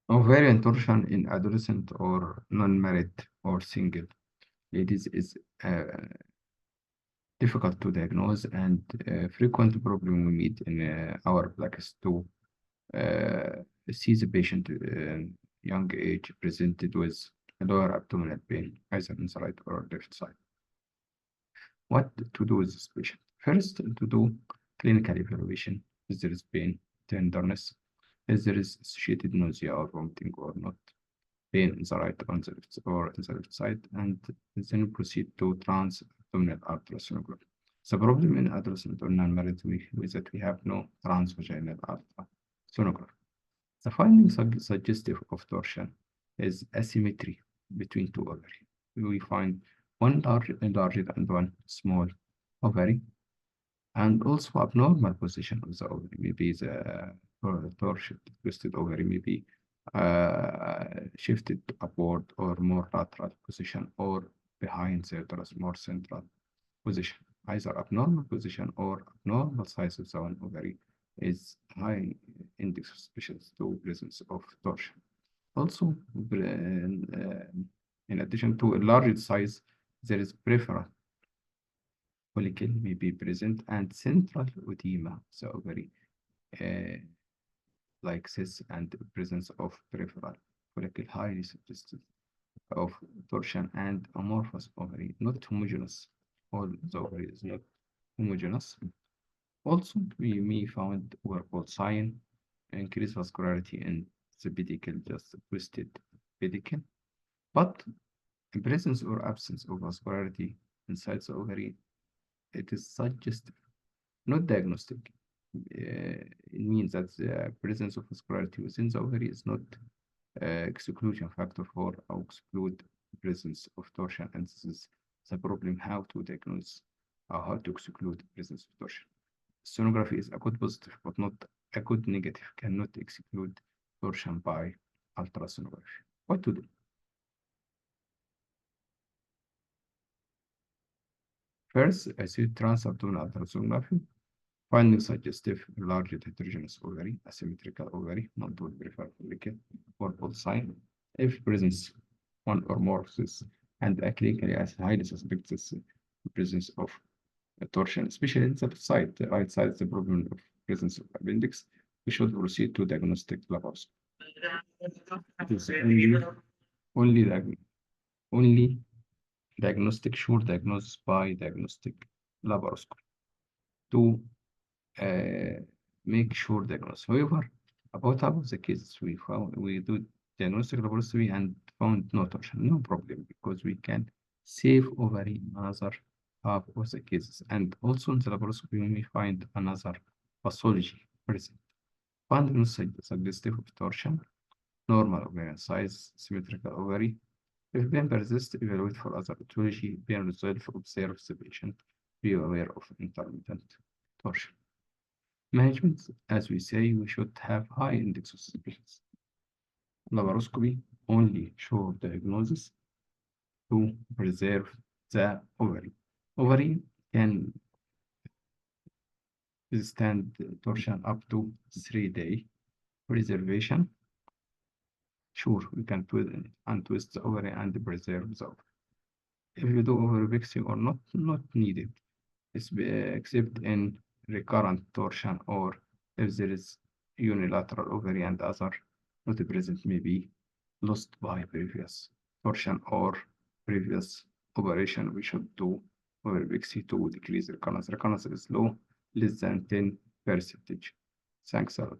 Ovarian torsion in adolescent or non-married or single ladies is uh, difficult to diagnose and frequent problem we meet in our practice to uh, see the patient young age presented with lower abdominal pain, either on the right or left side. What to do with this patient? First, to do clinical evaluation. Is there is pain, tenderness? Is there is associated nausea or vomiting or not? Pain in the right on the left or in the left side, and then proceed to trans-abdominal ultrasonography. The problem in adolescent or non-married is that we have no transvaginal ultrasonography. The finding suggestive of torsion is asymmetry between two ovaries. We find one larger and one small ovary, and also abnormal position of the ovary. Maybe the torsion twisted ovary may be shifted upward or more lateral position, or behind the uterus, more central position. Either abnormal position or abnormal size of the one ovary is high index of suspicion to presence of torsion. Also, in addition to a larger size, there is peripheral follicle may be present and central edema, so ovary uh, like this, and presence of peripheral follicle highly suggestive of torsion and amorphous ovary, not homogeneous. All the ovary is not homogeneous. Also, we may found what sign increased vascularity in the pedicle, just twisted pedicle, but in presence or absence of vascularity inside the ovary, it is suggestive, not diagnostic. It means that the presence of vascularity within the ovary is not exclusion factor for or exclude presence of torsion, and this is the problem how to diagnose or how to exclude presence of torsion. Sonography is a good positive, but not a good negative, cannot exclude torsion by ultrasonography. What to do? First, acute transabdominal ultrasonography, finding suggestive large heterogeneous ovary, asymmetrical ovary, multiple peripheral follicle, or both sign. If presence one or more of this, and clinically as highly suspected presence of a torsion, especially in the side, the right side is the problem of presence of appendix, we should proceed to diagnostic laparoscopy. It is only, only diagnostic, sure diagnosis by diagnostic laparoscopy to make sure diagnosis. However, about half of the cases we do diagnostic laparoscopy and found no torsion, no problem, because we can save ovary another half of the cases. And also in the laparoscopy, we may find another pathology present. Finding suggestive of torsion, normal ovarian size, symmetrical ovary. If pain persists, evaluate for other pathology. Pain resolve, observe the patient. Be aware of intermittent torsion. Management, as we say, we should have high index of suspicions. Laparoscopy only show diagnosis to preserve the ovary. Ovary can withstand torsion up to 3 day preservation. Sure, we can untwist the ovary and preserve the ovary. If you do ovary fixing or not needed, except in recurrent torsion, or if there is unilateral ovary and other not present may be lost by previous torsion or previous operation, we should do ovary fixing to decrease recurrence. Recurrence is low, less than 10%. Thanks a lot.